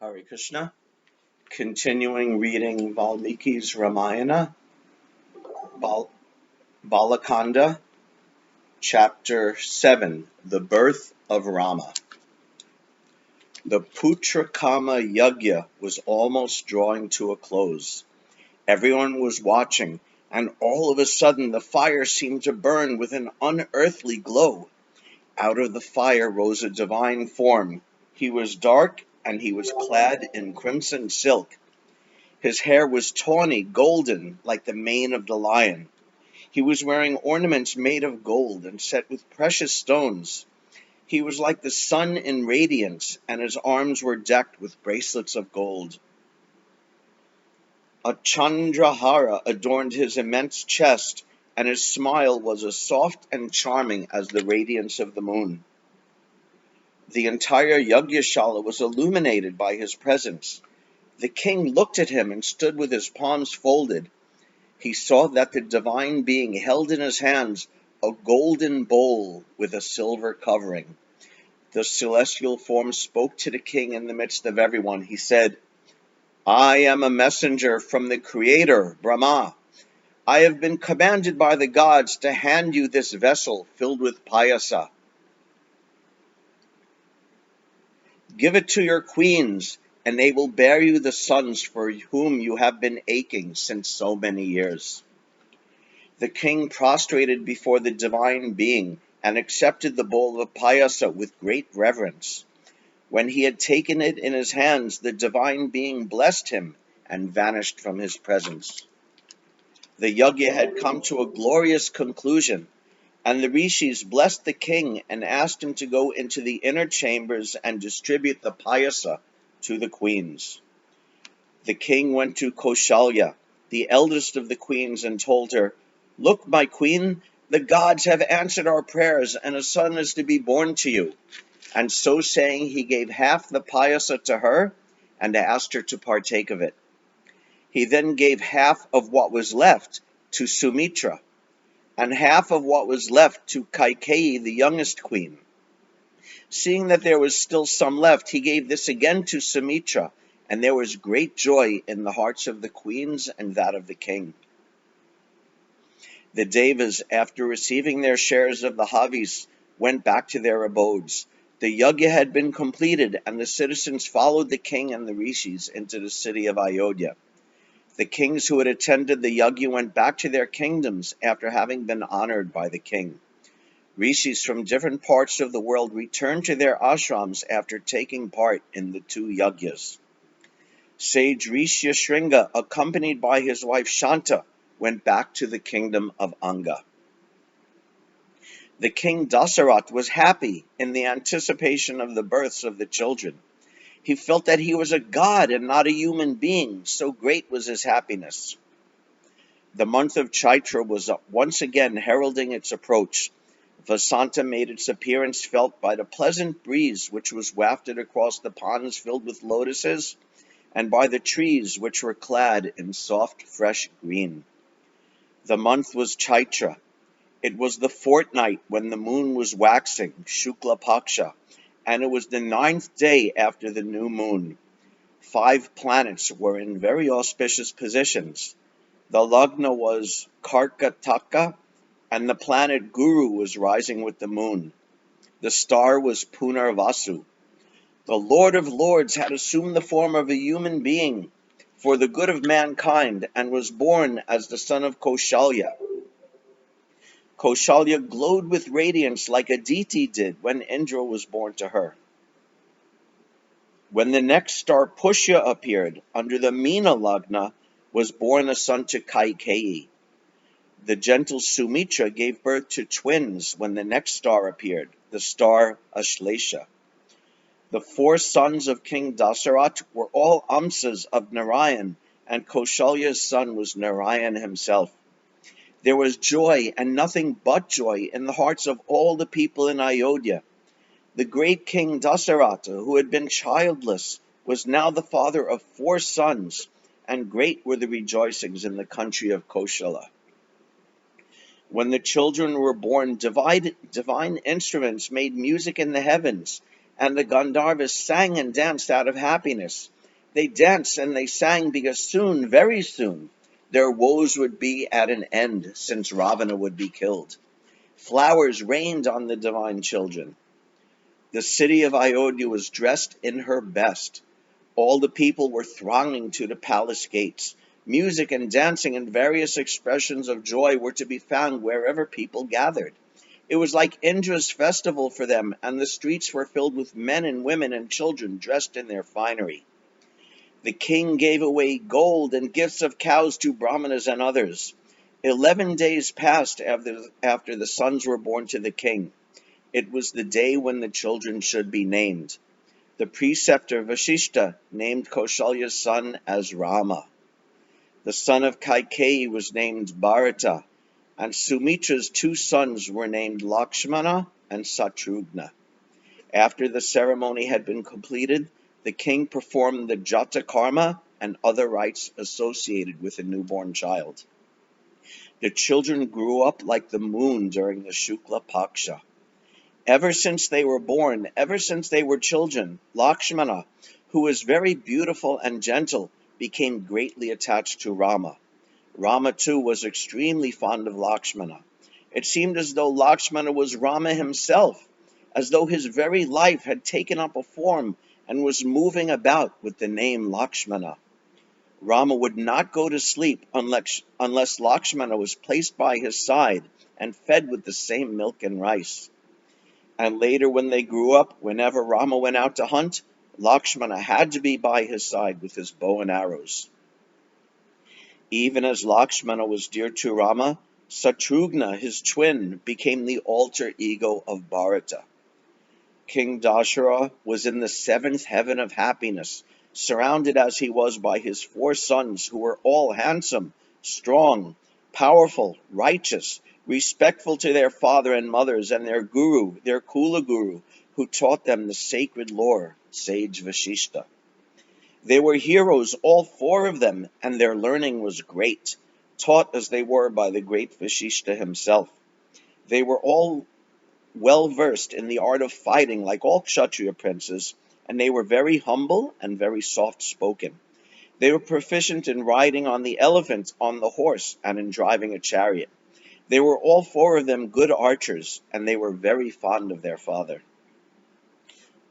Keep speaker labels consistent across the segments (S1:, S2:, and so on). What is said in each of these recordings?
S1: Hare Krishna. Continuing reading Valmiki's Ramayana, Balakanda, Chapter 7, The Birth of Rama. The Putrakama Yagya was almost drawing to a close. Everyone was watching, and all of a sudden the fire seemed to burn with an unearthly glow. Out of the fire rose a divine form. He was dark, and he was clad in crimson silk. His hair was tawny, golden, like the mane of the lion. He was wearing ornaments made of gold and set with precious stones. He was like the sun in radiance, and his arms were decked with bracelets of gold. A chandrahara adorned his immense chest, and his smile was as soft and charming as the radiance of the moon. The entire Yagyashala was illuminated by his presence. The king looked at him and stood with his palms folded. He saw that the divine being held in his hands a golden bowl with a silver covering. The celestial form spoke to the king in the midst of everyone. He said, "I am a messenger from the Creator, Brahma. I have been commanded by the gods to hand you this vessel filled with payasa. Give it to your queens, and they will bear you the sons for whom you have been aching since so many years." The king prostrated before the divine being and accepted the bowl of payasa with great reverence. When he had taken it in his hands, the divine being blessed him and vanished from his presence. The yajna had come to a glorious conclusion, and the rishis blessed the king and asked him to go into the inner chambers and distribute the payasa to the queens. The king went to Kaushalya, the eldest of the queens, and told her, "Look, my queen, the gods have answered our prayers, and a son is to be born to you." And so saying, he gave half the payasa to her and asked her to partake of it. He then gave half of what was left to Sumitra, and half of what was left to Kaikeyi, the youngest queen. Seeing that there was still some left, he gave this again to Sumitra, and there was great joy in the hearts of the queens and that of the king. The devas, after receiving their shares of the havis, went back to their abodes. The yajna had been completed, and the citizens followed the king and the rishis into the city of Ayodhya. The kings who had attended the yajna went back to their kingdoms after having been honored by the king. Rishis from different parts of the world returned to their ashrams after taking part in the two yajnas. Sage Rishi Shringa, accompanied by his wife Shanta, went back to the kingdom of Anga. The king Dasarat was happy in the anticipation of the births of the children. He felt that he was a god and not a human being, so great was his happiness. The month of Chaitra was once again heralding its approach. Vasanta made its appearance felt by the pleasant breeze which was wafted across the ponds filled with lotuses, and by the trees which were clad in soft, fresh green. The month was Chaitra. It was the fortnight when the moon was waxing, Shukla Paksha, and it was the 9th day after the new moon. 5 planets were in very auspicious positions. The Lagna was Karkataka, and the planet Guru was rising with the moon. The star was Punarvasu. The Lord of Lords had assumed the form of a human being for the good of mankind and was born as the son of Kaushalya. Kaushalya glowed with radiance like Aditi did when Indra was born to her. When the next star Pushya appeared under the Meena Lagna, was born a son to Kaikeyi. The gentle Sumitra gave birth to twins when the next star appeared, the star Ashlesha. The 4 sons of King Dasarat were all Amsas of Narayan, and Kaushalya's son was Narayan himself. There was joy and nothing but joy in the hearts of all the people in Ayodhya. The great King Dasaratha, who had been childless, was now the father of 4 sons, and great were the rejoicings in the country of Koshala. When the children were born, divine instruments made music in the heavens, and the Gandharvas sang and danced out of happiness. They danced and they sang because soon, very soon, their woes would be at an end, since Ravana would be killed. Flowers rained on the divine children. The city of Ayodhya was dressed in her best. All the people were thronging to the palace gates. Music and dancing and various expressions of joy were to be found wherever people gathered. It was like Indra's festival for them, and the streets were filled with men and women and children dressed in their finery. The king gave away gold and gifts of cows to brahmanas and others. 11 days passed after the sons were born to the king. It was the day when the children should be named. The preceptor Vashishta named Kaushalya's son as Rama. The son of Kaikeyi was named Bharata, and Sumitra's two sons were named Lakshmana and Satrugna. After the ceremony had been completed, the king performed the Jata Karma and other rites associated with a newborn child. The children grew up like the moon during the Shukla Paksha. Ever since they were born, ever since they were children, Lakshmana, who was very beautiful and gentle, became greatly attached to Rama. Rama too was extremely fond of Lakshmana. It seemed as though Lakshmana was Rama himself, as though his very life had taken up a form and was moving about with the name Lakshmana. Rama would not go to sleep unless Lakshmana was placed by his side and fed with the same milk and rice. And later, when they grew up, whenever Rama went out to hunt, Lakshmana had to be by his side with his bow and arrows. Even as Lakshmana was dear to Rama, Satrugna, his twin, became the alter ego of Bharata. King Dashara was in the seventh heaven of happiness, surrounded as he was by his four sons, who were all handsome, strong, powerful, righteous, respectful to their father and mothers, and their guru, their Kula guru, who taught them the sacred lore, sage Vashishta. They were heroes, all four of them, and their learning was great, taught as they were by the great Vashishta himself. They were all well versed in the art of fighting like all Kshatriya princes, and they were very humble and very soft spoken. They were proficient in riding on the elephant, on the horse, and in driving a chariot. They were all four of them good archers, and they were very fond of their father.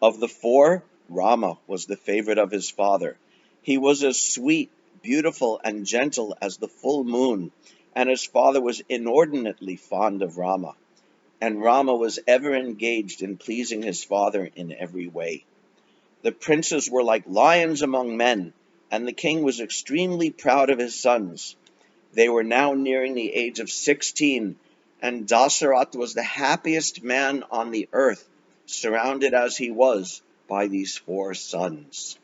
S1: Of the four, Rama was the favorite of his father. He was as sweet, beautiful, and gentle as the full moon, and his father was inordinately fond of Rama. And Rama was ever engaged in pleasing his father in every way. The princes were like lions among men, and the king was extremely proud of his sons. They were now nearing the age of 16, and Dasarat was the happiest man on the earth, surrounded as he was by these four sons.